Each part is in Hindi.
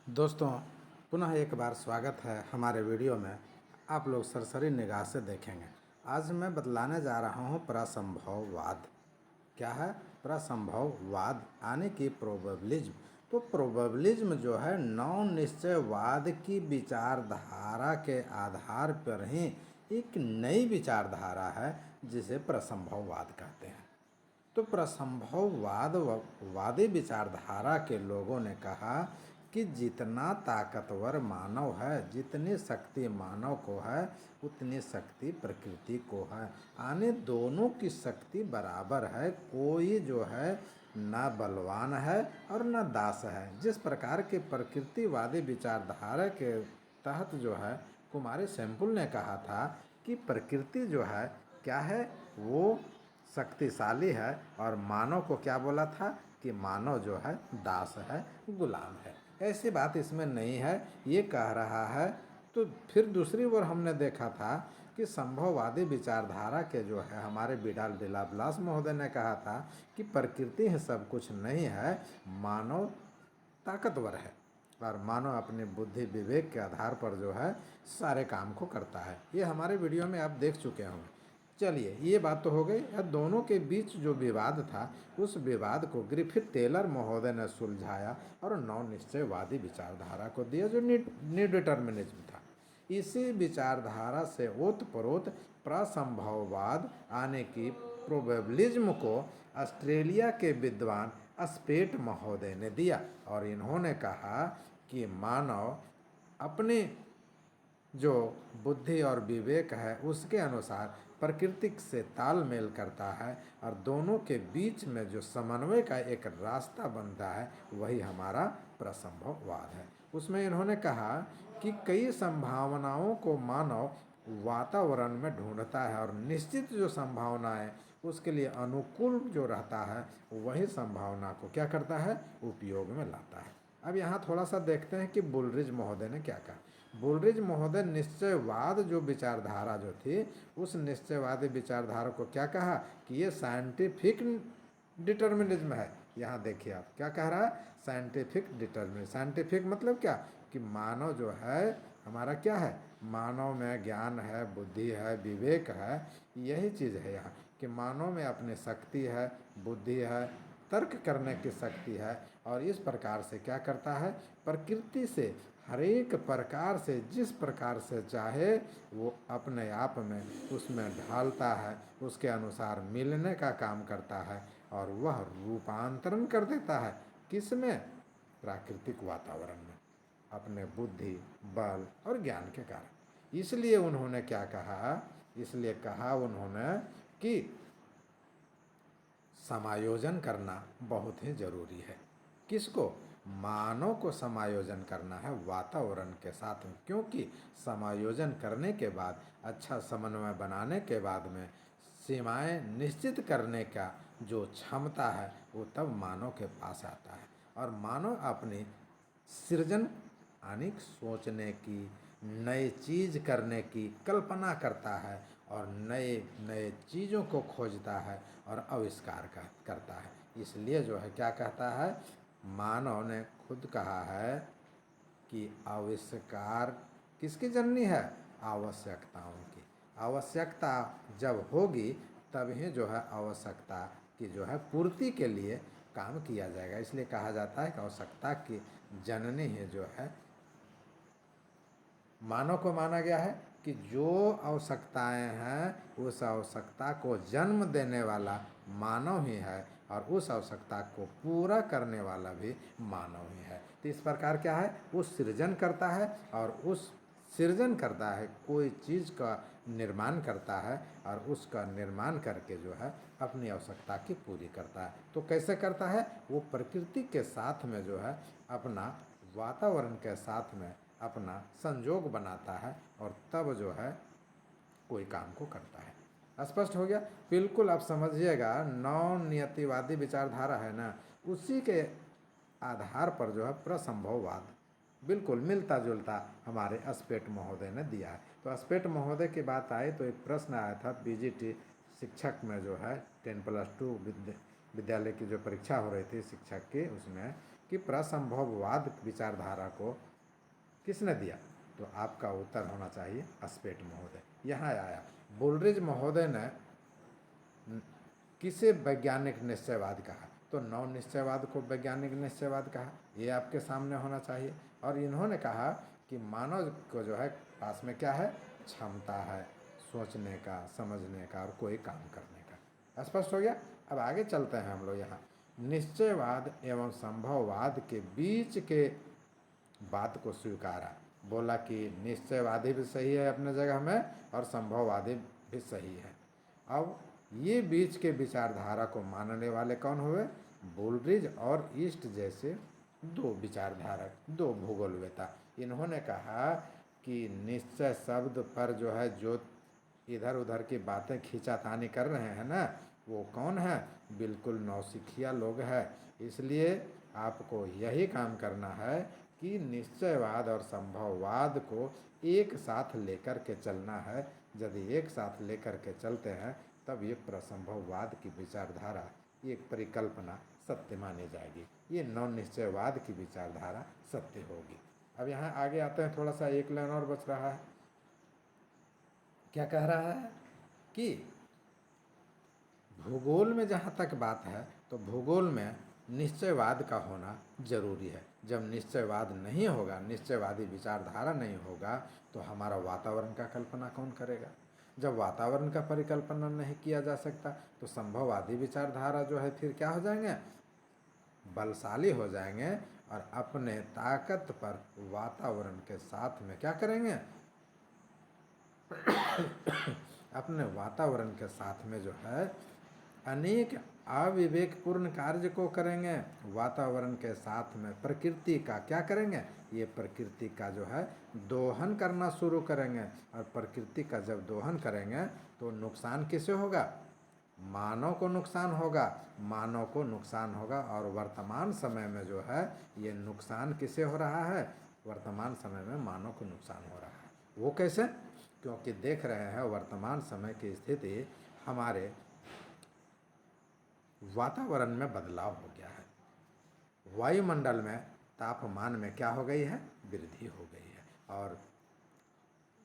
दोस्तों, पुनः एक बार स्वागत है हमारे वीडियो में। आप लोग सरसरी निगाह से देखेंगे। आज मैं बतलाने जा रहा हूँ प्रसंभववाद। क्या है प्रसंभववाद? यानी कि प्रोबेबिलिज्म। तो प्रोबेबिलिज्म जो है नौ निश्चयवाद की विचारधारा के आधार पर ही एक नई विचारधारा है जिसे प्रसंभववाद कहते हैं। तो प्रसंभववाद वादी विचारधारा के लोगों ने कहा कि जितना ताकतवर मानव है, जितनी शक्ति मानव को है, उतनी शक्ति प्रकृति को है। यानी दोनों की शक्ति बराबर है। कोई जो है न बलवान है और न दास है। जिस प्रकार के प्रकृतिवादी विचारधारा के तहत जो है कुमारी सेम्पुल ने कहा था कि प्रकृति जो है क्या है, वो शक्तिशाली है, और मानव को क्या बोला था कि मानव जो है दास है, गुलाम है। ऐसी बात इसमें नहीं है, ये कह रहा है। तो फिर दूसरी ओर हमने देखा था कि संभववादी विचारधारा के जो है हमारे विडाल डिलाब्लास महोदय ने कहा था कि प्रकृति ही सब कुछ नहीं है, मानव ताकतवर है और मानव अपनी बुद्धि विवेक के आधार पर जो है सारे काम को करता है। ये हमारे वीडियो में आप देख चुके होंगे। चलिए, ये बात तो हो गई। अब दोनों के बीच जो विवाद था, उस विवाद को ग्रिफिथ टेलर महोदय ने सुलझाया और नौ निश्चयवादी विचारधारा को दिया जो न्यू डिटर्मिनिज्म था। इसी विचारधारा से ओतप्रोत प्रसंभववाद आने की प्रोबेबिलिज्म को ऑस्ट्रेलिया के विद्वान स्पेट महोदय ने दिया और इन्होंने कहा कि मानव अपने जो बुद्धि और विवेक है उसके अनुसार प्रकृति से तालमेल करता है और दोनों के बीच में जो समन्वय का एक रास्ता बनता है वही हमारा प्रसंभववाद है। उसमें इन्होंने कहा कि कई संभावनाओं को मानव वातावरण में ढूंढता है और निश्चित जो संभावना है उसके लिए अनुकूल जो रहता है वही संभावना को क्या करता है, उपयोग में लाता है। अब यहाँ थोड़ा सा देखते हैं कि बुलरिज महोदय ने क्या कहा। बुलरिज महोदय निश्चयवाद जो विचारधारा जो थी, उस निश्चयवादी विचारधारा को क्या कहा कि ये साइंटिफिक डिटर्मिनिज्म है। यहाँ देखिए आप क्या कह रहा है, साइंटिफिक डिटर्मिनिज्म। साइंटिफिक मतलब क्या कि मानव जो है हमारा क्या है, मानव में ज्ञान है, बुद्धि है, विवेक है। यही चीज़ है यहाँ कि मानव में अपनी शक्ति है, बुद्धि है, तर्क करने की शक्ति है और इस प्रकार से क्या करता है, प्रकृति से हर एक प्रकार से जिस प्रकार से चाहे वो अपने आप में उसमें ढालता है, उसके अनुसार मिलने का काम करता है और वह रूपांतरण कर देता है किसमें, प्राकृतिक वातावरण में, अपने बुद्धि, बल और ज्ञान के कारण। इसलिए उन्होंने क्या कहा, इसलिए कहा उन्होंने कि समायोजन करना बहुत ही जरूरी है। किसको, मानव को समायोजन करना है वातावरण के साथ में, क्योंकि समायोजन करने के बाद, अच्छा समन्वय बनाने के बाद में सीमाएं निश्चित करने का जो क्षमता है वो तब मानव के पास आता है और मानव अपनी सृजन यानी सोचने की, नई चीज़ करने की कल्पना करता है और नए नए चीज़ों को खोजता है और आविष्कार करता है। इसलिए जो है क्या कहता है, मानव ने खुद कहा है कि आविष्कार किसकी जननी है, आवश्यकताओं की। आवश्यकता जब होगी तभी जो है आवश्यकता की जो है पूर्ति के लिए काम किया जाएगा। इसलिए कहा जाता है कि आवश्यकता की जननी ही जो है मानव को माना गया है कि जो आवश्यकताएं हैं उस आवश्यकता को जन्म देने वाला मानव ही है और उस आवश्यकता को पूरा करने वाला भी मानव ही है। तो इस प्रकार क्या है, वो सृजन करता है और उस सृजन करता है, कोई चीज़ का निर्माण करता है और उसका निर्माण करके जो है अपनी आवश्यकता की पूरी करता है। तो कैसे करता है, वो प्रकृति के साथ में जो है अपना वातावरण के साथ में अपना संजोग बनाता है और तब जो है कोई काम को करता है। स्पष्ट हो गया? बिल्कुल आप समझिएगा, नौ नियतिवादी विचारधारा है ना, उसी के आधार पर जो है प्रसंभववाद बिल्कुल मिलता जुलता हमारे स्पेट महोदय ने दिया है। तो स्पेट महोदय की बात आई तो एक प्रश्न आया था पीजीटी शिक्षक में जो है 10+2 विद्यालय की जो परीक्षा हो रही थी शिक्षक की, उसमें कि प्रसंभववाद विचारधारा को किसने दिया, तो आपका उत्तर होना चाहिए स्पेट महोदय। यहाँ आया बुलरिज महोदय ने किसे वैज्ञानिक निश्चयवाद कहा, तो नव निश्चयवाद को वैज्ञानिक निश्चयवाद कहा, ये आपके सामने होना चाहिए। और इन्होंने कहा कि मानव को जो है पास में क्या है, क्षमता है सोचने का, समझने का और कोई काम करने का। स्पष्ट हो गया। अब आगे चलते हैं हम लोग। यहाँ निश्चयवाद एवं संभववाद के बीच के बात को स्वीकारा, बोला कि निश्चयवादी भी सही है अपने जगह में और संभववादी भी सही है। अब ये बीच के विचारधारा को मानने वाले कौन हुए, बुलरिज और ईस्ट जैसे दो विचारधारक, दो भूगोलवेता। इन्होंने कहा कि निश्चय शब्द पर जो है जो इधर उधर की बातें खींचातानी कर रहे हैं ना, वो कौन है, बिल्कुल नौसिखिया लोग हैं। इसलिए आपको यही काम करना है कि निश्चयवाद और संभववाद को एक साथ लेकर के चलना है। यदि एक साथ लेकर के चलते हैं तब ये प्रसंभववाद की विचारधारा, एक परिकल्पना सत्य मानी जाएगी, ये नव निश्चयवाद की विचारधारा सत्य होगी। अब यहाँ आगे आते हैं, थोड़ा सा एक लाइन और बच रहा है। क्या कह रहा है कि भूगोल में जहाँ तक बात है तो भूगोल में निश्चयवाद का होना जरूरी है। जब निश्चयवाद नहीं होगा, निश्चयवादी विचारधारा नहीं होगा, तो हमारा वातावरण का कल्पना कौन करेगा। जब वातावरण का परिकल्पना नहीं किया जा सकता तो संभववादी विचारधारा जो है फिर क्या हो जाएंगे, बलशाली हो जाएंगे और अपने ताकत पर वातावरण के साथ में क्या करेंगे अपने वातावरण के साथ में जो है अनेक अविवेकपूर्ण कार्य को करेंगे। वातावरण के साथ में प्रकृति का क्या करेंगे, ये प्रकृति का जो है दोहन करना शुरू करेंगे। और प्रकृति का जब दोहन करेंगे तो नुकसान किसे होगा, मानव को नुकसान होगा, मानव को नुकसान होगा। और वर्तमान समय में जो है ये नुकसान किसे हो रहा है, वर्तमान समय में मानव को नुकसान हो रहा है। वो कैसे, क्योंकि देख रहे हैं वर्तमान समय की स्थिति, हमारे वातावरण में बदलाव हो गया है। वायुमंडल में तापमान में क्या हो गई है, वृद्धि हो गई है। और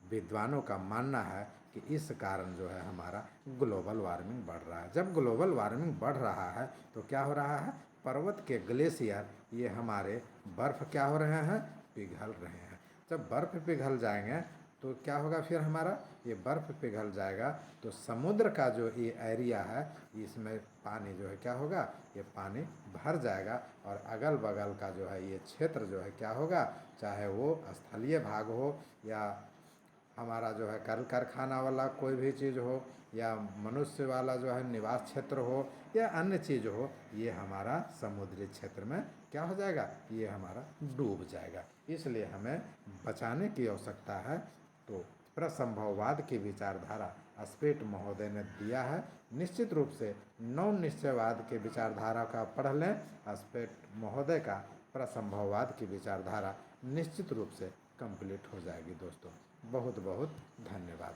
विद्वानों का मानना है कि इस कारण जो है हमारा ग्लोबल वार्मिंग बढ़ रहा है। जब ग्लोबल वार्मिंग बढ़ रहा है तो क्या हो रहा है, पर्वत के ग्लेशियर ये हमारे बर्फ़ क्या हो रहे हैं, पिघल रहे हैं। जब बर्फ़ पिघल जाएंगे तो क्या होगा, फिर हमारा ये बर्फ़ पिघल जाएगा तो समुद्र का जो ये एरिया है इसमें पानी जो है क्या होगा, ये पानी भर जाएगा। और अगल बगल का जो है ये क्षेत्र जो है क्या होगा, चाहे वो स्थलीय भाग हो या हमारा जो है कल कारखाना वाला कोई भी चीज़ हो या मनुष्य वाला जो है निवास क्षेत्र हो या अन्य चीज़ हो, ये हमारा समुद्री क्षेत्र में क्या हो जाएगा, ये हमारा डूब जाएगा। इसलिए हमें बचाने की आवश्यकता है। तो प्रसंभववाद की विचारधारा स्पेट महोदय ने दिया है। निश्चित रूप से नव निश्चयवाद के विचारधारा का पढ़ लें, स्पेट महोदय का प्रसंभववाद की विचारधारा निश्चित रूप से कंप्लीट हो जाएगी। दोस्तों बहुत बहुत धन्यवाद।